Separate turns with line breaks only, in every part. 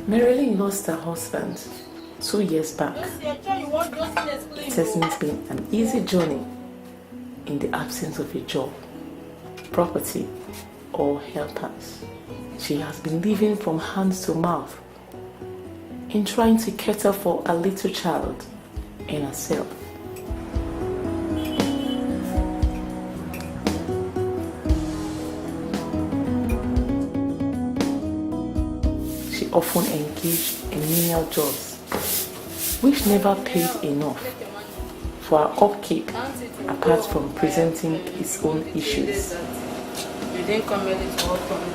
Marilyn lost her husband 2 years back. It hasn't been an easy journey in the absence of a job, property, or helpers. She has been living from hand to mouth in trying to cater for a little child and herself. She often engaged in menial jobs, which never paid enough for her upkeep, apart from presenting its own issues.
You didn't come ready to work for me.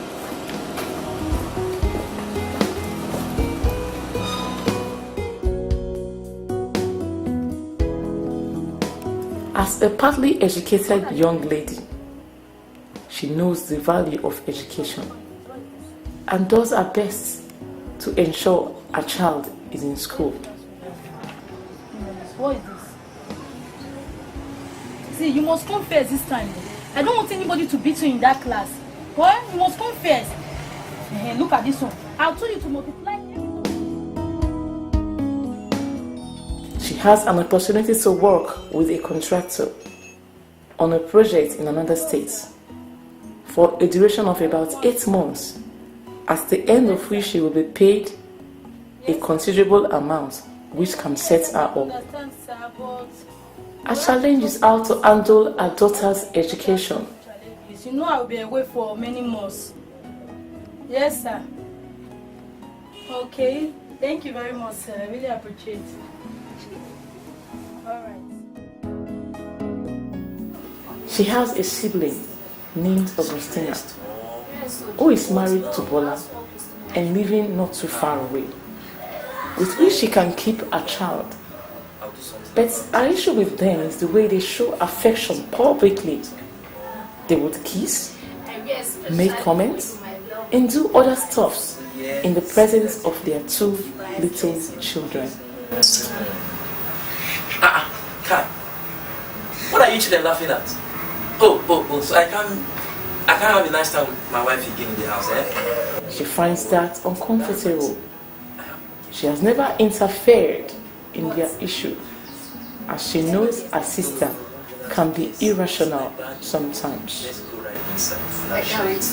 As a partly educated young lady, she knows the value of education and does her best to ensure a child is in school.
What is this? See, you must come first this time. I don't want anybody to beat you in that class. What? You must come first. Look at this one. I'll tell you to multiply.
She has an opportunity to work with a contractor on a project in another state for a duration of about 8 months, at the end of which she will be paid a considerable amount, which can set her up. Her challenge is how to handle her daughter's education.
You know I'll be away for many months. Yes, sir. Okay. Thank you very much, sir. I really appreciate it. All right.
She has a sibling named Augustina, who is married to Bola and living not too far away, with which she can keep a child. But our issue with them is the way they show affection publicly. They would kiss, make comments, and do other stuffs in the presence of their 2 little children.
Kai, what are you children laughing at? Oh, so I can't have a nice time with my wife again in the house, eh?
She finds that uncomfortable. She has never interfered in their issue, as she knows her sister can be irrational sometimes.
Let's go right inside.
I can't wait.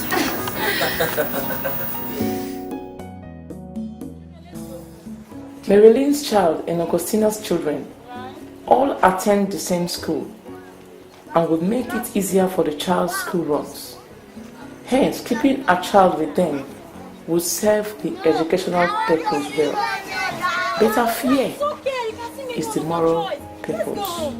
Marilyn's child and Augustina's children all attend the same school and would make it easier for the child's school runs. Hence, keeping a child with them would serve the educational purpose well. But her fear is the moral purpose.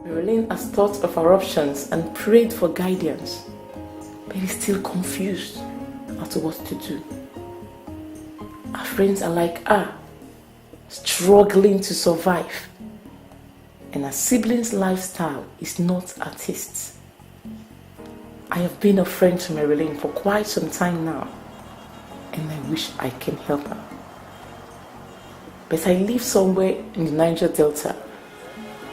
Marilyn has thought of her options and prayed for guidance, but is still confused as to what to do. Her friends are like her, struggling to survive, and her siblings' lifestyle is not a taste. I have been a friend to Marilyn for quite some time now, and I wish I can help her. but I live somewhere in the Niger Delta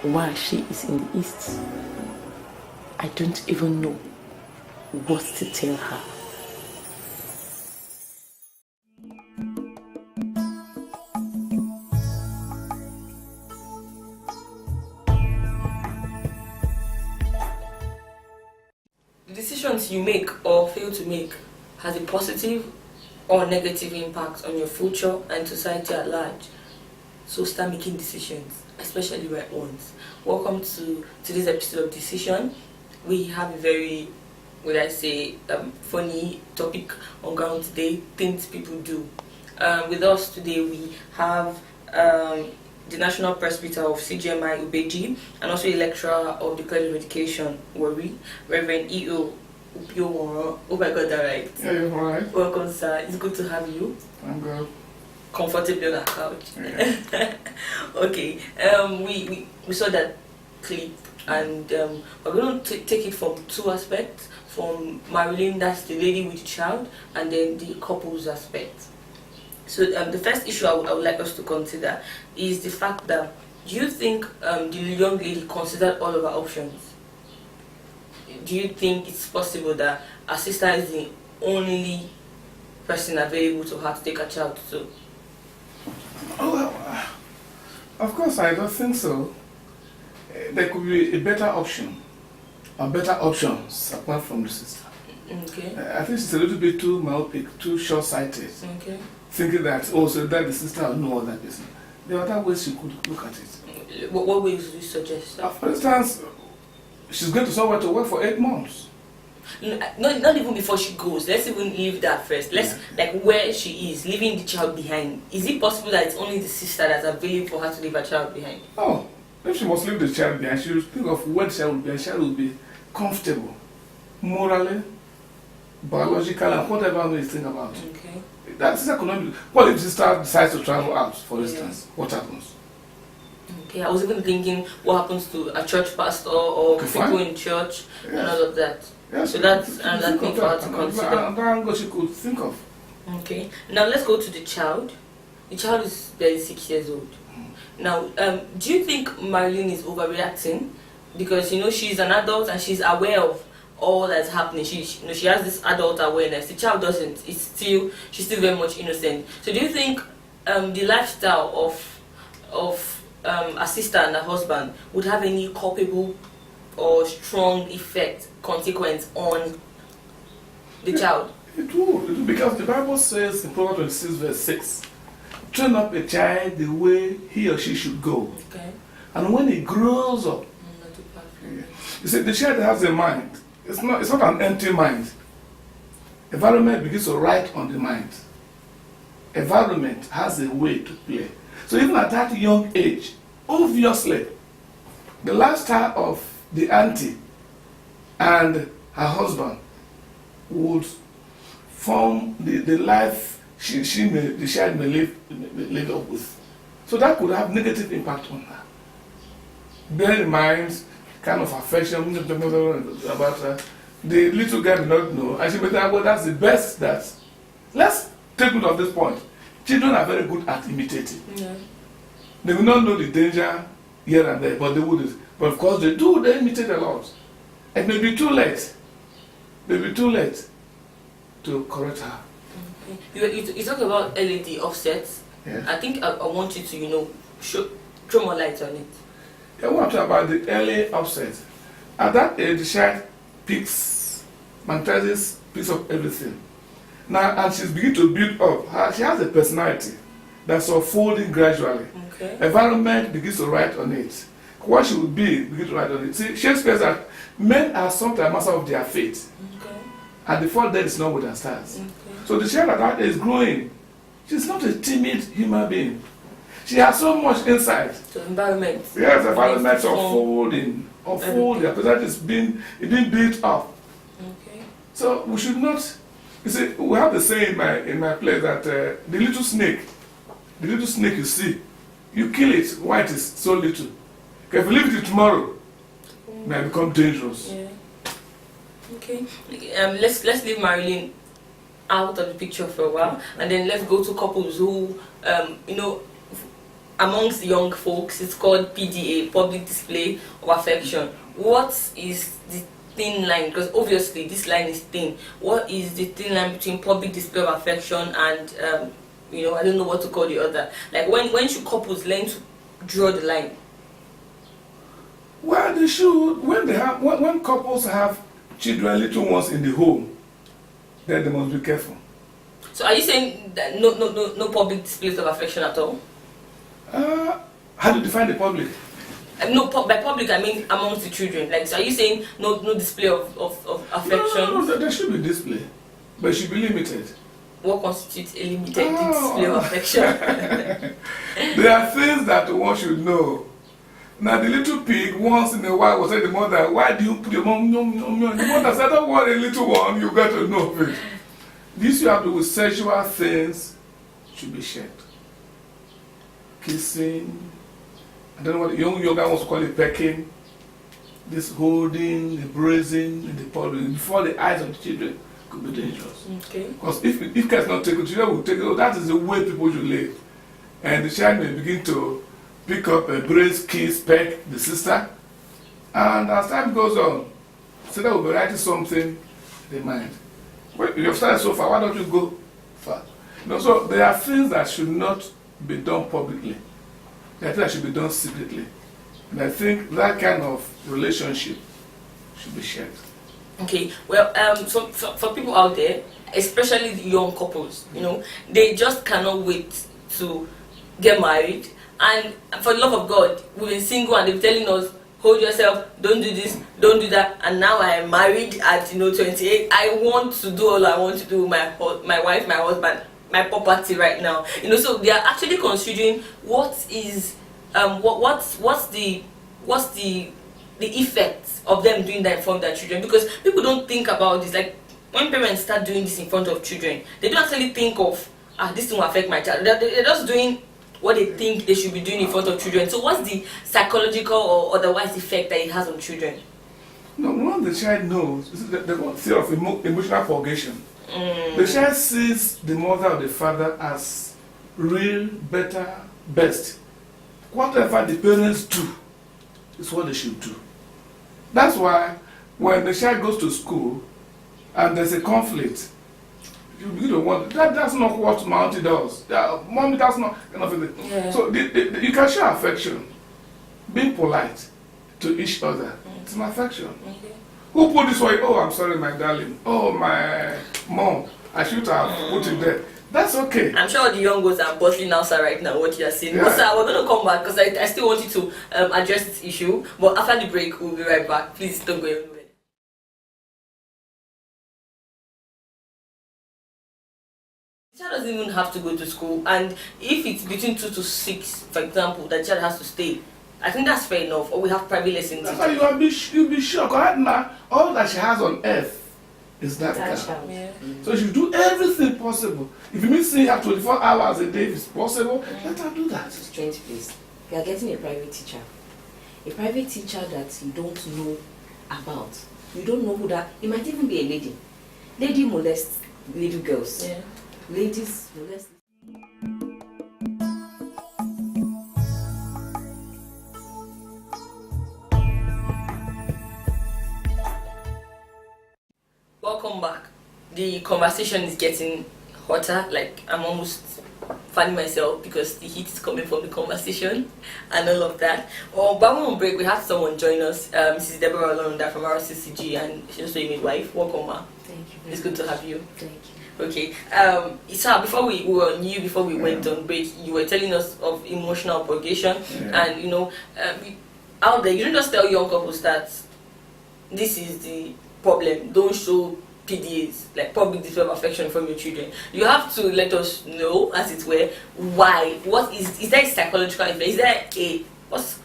while she is in the east. I don't even know what to tell her.
The decisions you make or fail to make has a positive or negative impact on your future and society at large. So start making decisions, especially right ones. Welcome to today's episode of Decision. We have a very, funny topic on ground today, things people do. With us today we have the National Presbyter of CGMI Ubeji and also a lecturer of the College of Education, Wari, Reverend E.O. Upio. Oh, I got that right.
Yeah, you're alright.
Welcome, sir. It's good to have you.
I'm good.
Comfortably on our couch.
Yeah.
Okay. We saw that clip, and we're going to take it from two aspects. From Marilyn, that's the lady with the child, and then the couple's aspect. So the first issue I would like us to consider is the fact that, do you think the young lady considered all of her options? Do you think it's possible that her sister is the only person available to her to take her child to?
Oh, well, of course, I don't think so. There could be a better option, or better options apart from the sister.
Okay.
I think she's a little bit too myopic, too short-sighted,
Okay.
thinking that, so that the sister will know that person. There are other ways she could look at it.
What ways do you suggest?
For instance, she's going to somewhere to work for 8 months.
Not even before she goes. Let's even leave that first. Like where she is, leaving the child behind. Is it possible that it's only the sister that's available for her to leave her child behind?
Oh, if she must leave the child behind, she will think of where the child will be. The child will be comfortable, morally, biological, and whatever way you think about it.
Okay.
That's economic. What if the sister decides to travel out, for instance? What happens?
Okay, I was even thinking what happens to a church pastor or
Okay,
people
fine.
in church and
Yes.
all of that.
Yes,
So that's
you
another
think
thing
of
for her
that.
to consider.
Another angle she could think of.
Okay. Now let's go to the child. The child is barely 6 years old. Now, do you think Marilyn is overreacting? Because she's an adult and she's aware of all that's happening. She has this adult awareness. The child doesn't. She's still very much innocent. So do you think the lifestyle of a sister and a husband would have any culpable or strong effect, consequence on the child?
It would, because the Bible says in Proverbs 26 verse 6, train up a child the way he or she should go.
Okay.
And when he grows up,
Not too powerful.
you see, the child has a mind. It's not an empty mind. Environment begins to write on the mind. Environment has a way to play. So even at that young age, obviously, the lifestyle of the auntie and her husband would form the life the child may live up with. So that could have negative impact on her. Bear in mind, kind of affection about her. The little girl may not know, and she may think, well, that's the best that. Let's take note of this point. Children are very good at imitating.
Yeah.
They will not know the danger here and there, but they would. But of course they do, they imitate a lot. It may be too late. It may be too late to correct her.
Okay. You talk about LED offsets.
Yes.
I think I want you to, throw more light on it.
I want to talk about the early offset. At that age, the child magnetizes, picks up everything. Now, and she's beginning to build up. She has a personality that's unfolding gradually.
Okay.
Environment begins to write on it. What she will be begins to write on it. See, Shakespeare says that men are sometimes masters of their fate.
Okay.
And the fault there is not with their stars.
Okay.
So the child at that age is growing. She's not a timid human being. She has so much insight.
So environment.
Yes, the environment is unfolding. Her personality is being built up.
Okay.
So we should not. You see, we have the saying in my place that the little snake you see, you kill it while it is so little. If you leave it tomorrow, it may become dangerous.
Yeah. Okay. Let's leave Marilyn out of the picture for a while, and then let's go to couples who, amongst young folks, it's called PDA, public display of affection. What is the thin line? Because obviously this line is thin. What is the thin line between public display of affection and I don't know what to call the other. Like when should couples learn to draw the line?
Well, they should when couples have children, little ones in the home, then they must be careful.
So are you saying that no public displays of affection at all?
How do you define the public?
No, by public I mean amongst the children. Like, so are you saying no display of affection?
No, there should be display, but it should be limited.
What constitutes a limited display of affection?
There are things that one should know. Now the little pig once in a while was saying to the mother, why do you put your mom? The mother said, don't worry, little one, you got to know of it. This you have to do with sexual things should be shared. Kissing, I don't know what the young guy wants to call it, pecking, this holding, embracing in the public, before the eyes of the children could be dangerous.
Okay.
Because if care is not taken, children will take it. That is the way people should live. And the child may begin to pick up, embrace, kiss, peck the sister. And as time goes on, so that will be writing something in the mind. Well, you've started so far, why don't you go far? So there are things that should not be done publicly. There are things that should be done secretly. And I think that kind of relationship should be shared.
Okay, well, so for people out there, especially the young couples, they just cannot wait to get married. And for the love of God, we've been single and they're telling us, hold yourself, don't do this, don't do that. And now I am married at 28. I want to do all I want to do with my wife, my husband, my property right now. So they are actually considering what's the effect of them doing that in front of their children, because people don't think about this. Like when parents start doing this in front of children, they don't actually think of this will affect my child. They're just doing what they think they should be doing in front of children. So what's the psychological or otherwise effect that it has on children?
No, once the child knows, the theory of emotional purgation. The child sees the mother or the father as real, better, best. Whatever the parents do is what they should do. That's why when the child goes to school and there's a conflict, you begin to wonder, that's not what Mountie does. Mommy, that's not kind of thing.
Yeah.
So you can show affection, being polite to each other. It's an affection.
Okay.
Who put this way? Oh, I'm sorry, my darling. Oh, my mom, I should have put it there. That's okay.
I'm sure the young ones are bottling outside right now what you are saying.
Yeah.
But sir, we're going to come back because I still want you to address this issue. But after the break, we'll be right back. Please don't go anywhere. The child doesn't even have to go to school, and if it's between 2 to 6, for example, the child has to stay. I think that's fair enough. Or we have private lessons.
That's why you'll be shocked. Right now, all that she has on earth is that girl.
Yeah.
So she should do everything possible. If you mean seeing her 24 hours a day, if it's possible, let her do that.
It's a strange place. You are getting a private teacher. A private teacher that you don't know about. You don't know who that. It might even be a lady. Lady molests little girls.
Yeah.
Ladies molest.
Welcome back. The conversation is getting hotter. Like I'm almost fanning myself because the heat is coming from the conversation and all of that. But on break, we had someone join us, Mrs. Deborah Olonda from RCCG, and she's also a midwife. Welcome, ma.
Thank you.
It's good to have you.
Thank you.
Okay. So before we were on you, before we went on break, you were telling us of emotional purgation, and out there, you don't just tell young couples that this is the problem. Don't show PDAs, like public display of affection, from your children. You have to let us know, as it were, why. What is there a psychological effect? Is there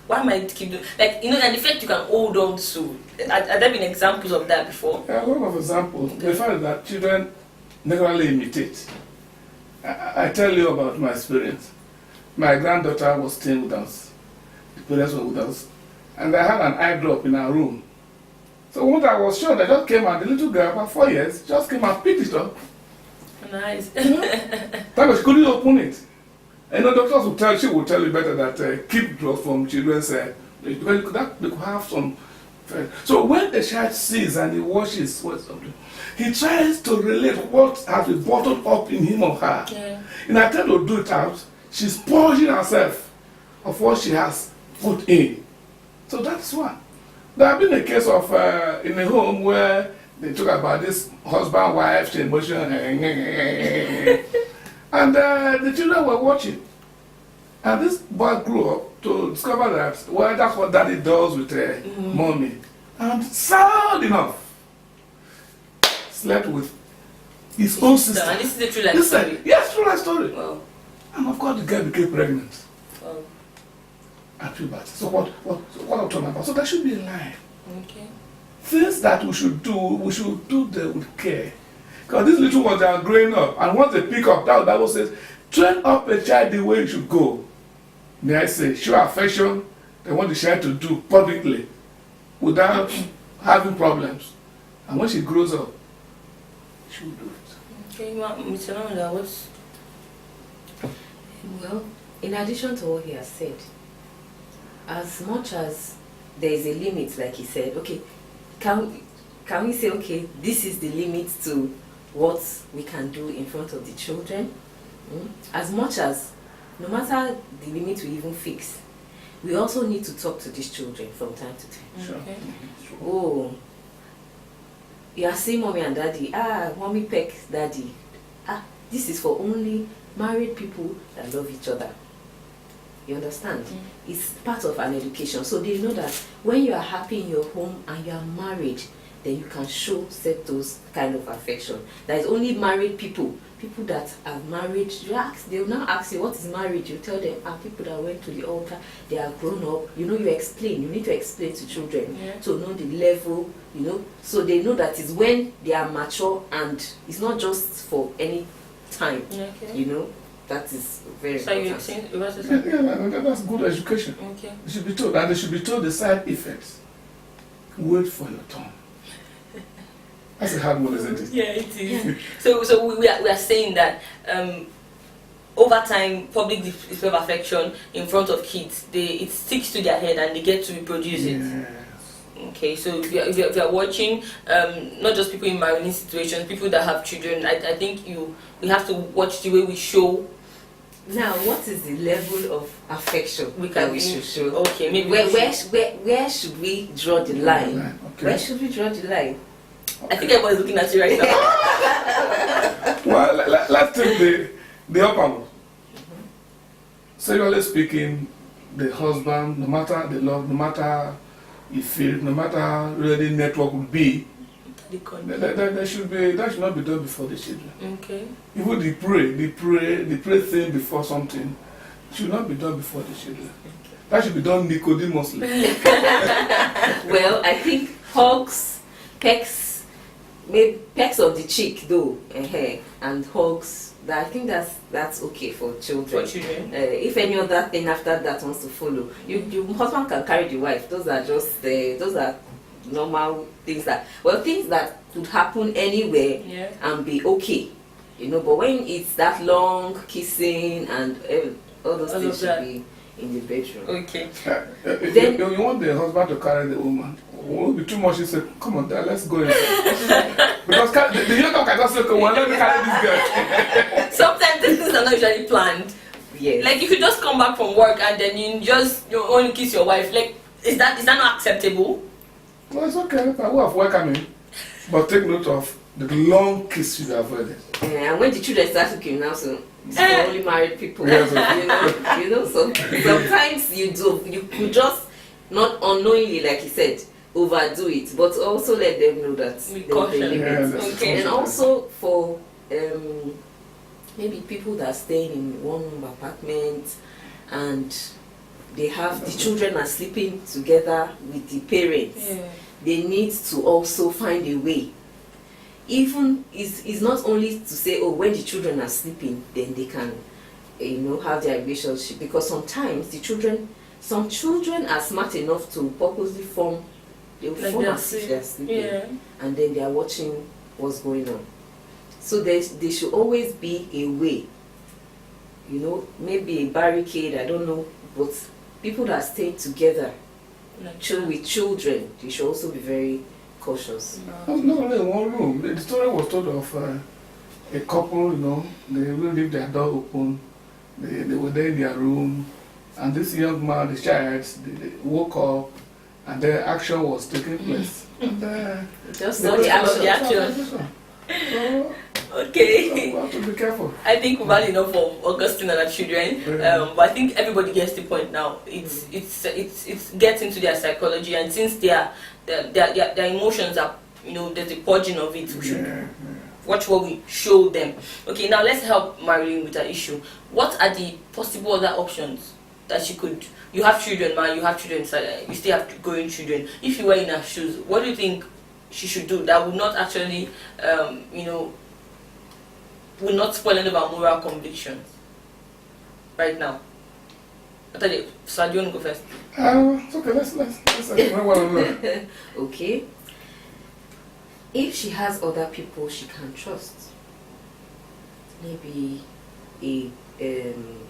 why might it keep doing, an effect you can hold on to? Have there been examples of that before?
A lot of examples. Okay. The fact that children naturally imitate. I tell you about my experience. My granddaughter was staying with us. The parents were with us. And I had an eye drop in our room. So when I was sure, I just came out, the little girl, about 4 years, just came and picked it up.
Nice.
That she couldn't open it. And the doctors will tell, she will tell you better that keep drugs from children's, because they could have some. So when the child sees and he watches something, he tries to relate what has been bottled up in him or her.
Yeah.
In an attempt to do it out, she's purging herself of what she has put in. So that's one. There have been a case of in a home where they talk about this husband, wife, emotion, and the children were watching. And this boy grew up to discover that, well, that's what daddy does with mommy. And sad enough, slept with his own sister.
And this is the true life story?
Yes, true life story.
Wow.
And of course the girl became pregnant.
Wow.
At puberty. So what I'm talking about? So there should be a line.
Okay.
Things that we should do them with care. Because these little ones are growing up, and once they pick up, that the Bible says, train up a child the way you should go. May I say, show affection, they want the child to do publicly without having problems. And when she grows up, she will do it.
Okay, Mr. Namanda, what's...
Well, in addition to what he has said, as much as there is a limit, like he said, okay, can we say, okay, this is the limit to what we can do in front of the children? As much as, no matter the limit we even fix, we also need to talk to these children from time to time.
Sure.
Okay.
Oh, you are seeing mommy and daddy. Mommy pecks daddy. This is for only married people that love each other. You understand? It's part of an education. So they know that when you are happy in your home and you are married, then you can set those kind of affection. That is only married people that are married. They will now ask you, what is marriage? You tell them, people that went to the altar, they are grown up. You explain. You need to explain to children to know the level, so they know that it's when they are mature and it's not just for any time, that is very important.
So you're
that's good education.
Okay.
They should be told, and they should be told the side effects. Wait for your turn. That's a hard one, isn't it?
Yeah, it is. So we are saying that over time, public display of affection in front of kids, it sticks to their head and they get to reproduce it. Okay, so if you are watching, not just people in marriage situations, people that have children, I think we have to watch the way we show.
Now, what is the level of affection we should show?
Okay, maybe
where should we draw the line?
Okay.
Where should we draw the line?
I think everybody's looking at you right now.
Well, let's take the upper one. Sexually speaking, the husband, no matter the love, no matter if it, no matter where the network would be, that should not be done before the children.
Okay.
Even the pray thing before something should not be done before the children. That should be done Nicodemously.
Well, I think hugs, pecks, maybe pecks of the cheek though, and hugs. I think that's okay for children. If any other thing after that wants to follow, your husband can carry the wife. Those are just those are normal things things that could happen anywhere and be okay, But when it's that long kissing and all those things should be in the bedroom.
Okay.
Then
you want the husband to carry the woman. It won't be too much. He said, "Come on, Dad, let's go inside." Because the young guy cannot say, "Well, let me carry this girl."
Sometimes these things are not usually planned.
Yes.
Like if you just come back from work and then you only kiss your wife, like is that not acceptable?
Well, it's okay. I will have welcoming, but take note of the long kiss you avoided.
And when the children start looking now, so it's for only married people.
Yes,
So sometimes you could just not unknowingly, like he said, overdo it, but also let them know that
caution.
Okay. And also for maybe people that are staying in one-room apartment and the children are sleeping together with the parents. They need to also find a way. Even it's not only to say, when the children are sleeping, then they can, have their relationship. Because sometimes some children are smart enough to purposely form as if they're sleeping, and then they are watching what's going on. So there should always be a way maybe a barricade, I don't know, but people that stay together with children, they should also be very cautious.
No, not only in one room. The story was told of a couple, they will leave their door open. They were there in their room, and this young man, the child, they woke up, and the action was taking place. And,
just saw the action.
So,
okay.
we have to be careful.
I think we've had enough of Augustine and her children, but I think everybody gets the point now. It's getting to their psychology, and since their emotions are, there's a purging of it. We should watch what we show them. Okay, now let's help Marilyn with her issue. What are the possible other options that she could? You have children, man. You have children. You still have growing children. If you were in her shoes, what do you think she should do that would not actually, will not spoil any of our moral convictions right now? So do you want to go first?
It's okay, let's
Okay. If she has other people she can trust, maybe a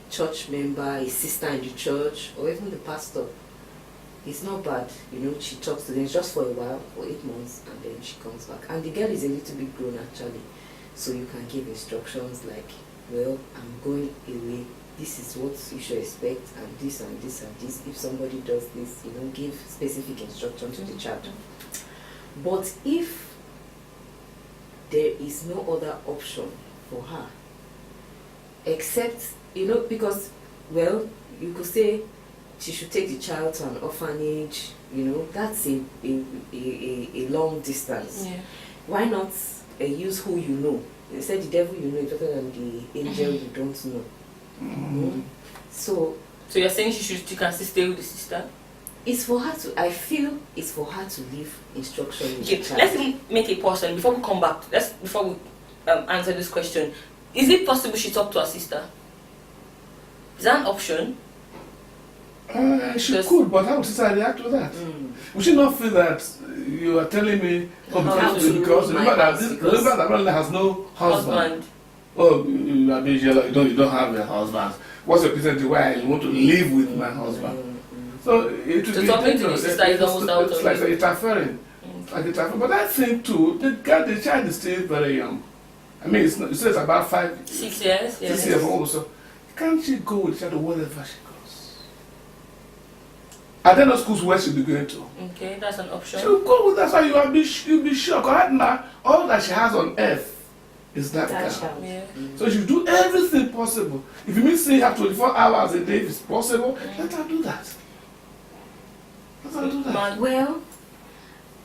church member, a sister in the church, or even the pastor, it's not bad. She talks to them just for a while, for 8 months, and then she comes back. And the girl is a little bit grown actually, so you can give instructions like, well, I'm going away. This is what you should expect, and this and this and this. If somebody does this, give specific instruction to the child. But if there is no other option for her, except, because, well, you could say she should take the child to an orphanage, that's a long distance.
Yeah.
Why not use who you know? They said the devil you know is better than the angel you don't know. So
you're saying she can still stay with the sister?
It's for her to, I feel it's for her to leave instruction with the child.
Let's make a pause, and before we come back, before we answer this question, is it possible she talked to her sister? Is that an option?
She could, but how would sister react to that? Would she not feel that you are telling me, because remember that Brother has no husband. Oh, you don't have a husband. What's your reason why I want to live with my husband? So it would be
talking to the sister is almost out of it.
It's like interfering. But I think too, the child is still very young. I mean, it says about
6 years.
6 years old. So can't she go with the child wherever she goes? Are there no schools where she'll be going to?
Okay, that's an option.
She'll go with that, so you'll be sure. Right now, all that she has on earth is that child.
Yeah.
So she do everything possible. If you mean seeing her 24 hours a day, if it's possible, let her do that.
Well,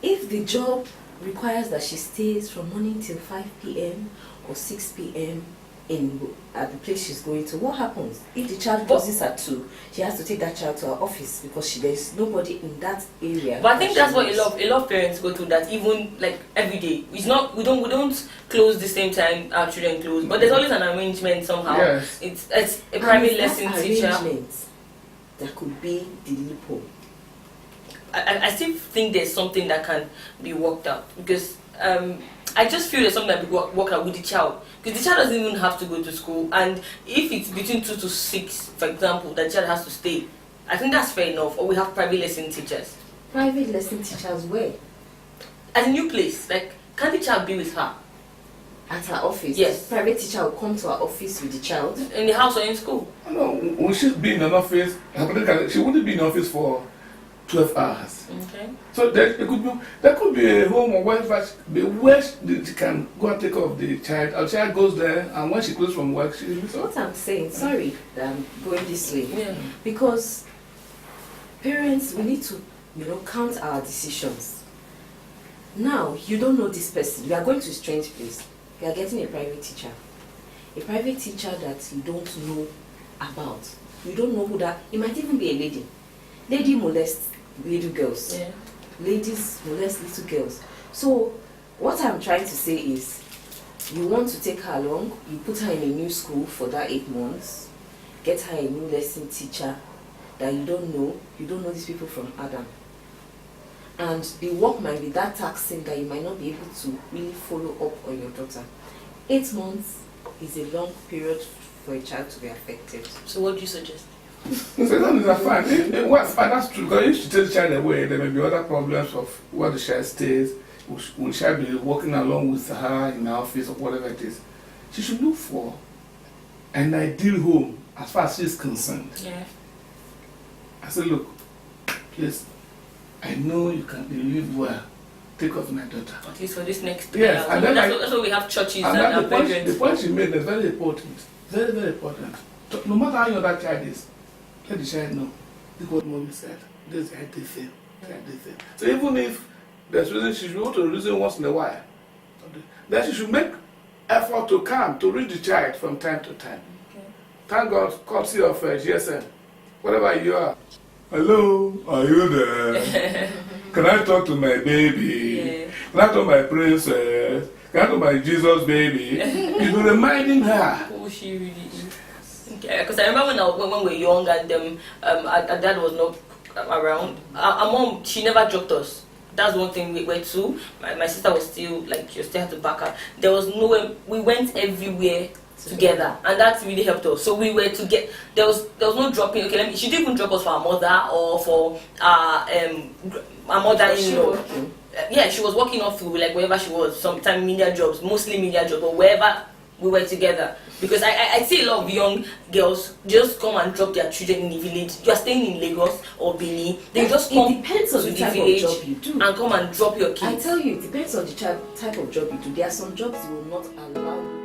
if the job requires that she stays from morning till 5 p.m. or 6 p.m. at the place she's going to, what happens? If the child closes at 2, she has to take that child to her office because there's nobody in that area.
But I think that's what a lot of parents go through, that even like every day. It's not, we don't close the same time our children close, but there's always an arrangement somehow.
Yes.
It's a private lesson teacher.
That could be the loophole.
I still think there's something that can be worked out, because I just feel there's something that can be worked out with the child, because the child doesn't even have to go to school, and if it's between 2 to 6, for example, the child has to stay, I think that's fair enough. Or we have private lesson teachers.
Private lesson teachers where?
At a new place, like, can the child be with her?
At her office?
Yes.
Private teacher will come to her office with the child?
In the house or in school?
No, when she's be in an office, she wouldn't be in office for 12 hours.
Okay.
So there could be a home where she can go and take care of the child. Our child goes there, and when she goes from work, she leaves.
What I'm saying, sorry that I'm going this way,
Yeah.
because parents, we need to, count our decisions. Now, you don't know this person. You are going to a strange place. You are getting a private teacher that you don't know about. You don't know who that. It might even be a lady. Lady molests little girls.
Yeah.
Ladies molest little girls. So what I'm trying to say is, you want to take her along, you put her in a new school for that 8 months, get her a new lesson teacher that you don't know these people from Adam. And the work might be that taxing that you might not be able to really follow up on your daughter. 8 months is a long period for a child to be affected.
So what do you suggest?
So that's fine. What's fine, that's true. Because if she takes the child away, there may be other problems of where the child stays. Will she be working along with her in her office or whatever it is? She should look for an ideal home as far as she's concerned.
Yeah.
I said, look, please, I know you live well. Take off my daughter.
At least for this next
Yes, and then
that's why we have churches
and
and
the point she made is very important. Very, very important. No matter how young that child is, let the child know. This is what mommy said. This is how they feel. So even if there's reason she should go to the reason once in a while, then she should make effort to come to reach the child from time to time.
Okay.
Thank God, courtesy of GSM, wherever you are. Hello, are you there? Can I talk to my baby?
Yeah.
Can I talk to my princess? Can I talk to my Jesus baby? You've been reminding her.
Who she really is. Okay, because I remember when we were young and our dad was not around. Our mom, she never joked us. That's one thing we were too. My sister was still like, she still had to back her. There was no way, we went everywhere together, and that really helped us. So we were together. There was no dropping. Okay, she didn't even drop us for our mother or for our mother-in-law. Yeah, she was working off through like wherever she was. Sometimes media jobs, mostly media jobs, but wherever we were together. Because I see a lot of young girls just come and drop their children in the village. You are staying in Lagos or Benin. They just come
it depends on
to
the
the
type
village
of job you do.
and come and drop your kids.
I tell you, it depends on the type of job you do. There are some jobs you will not allow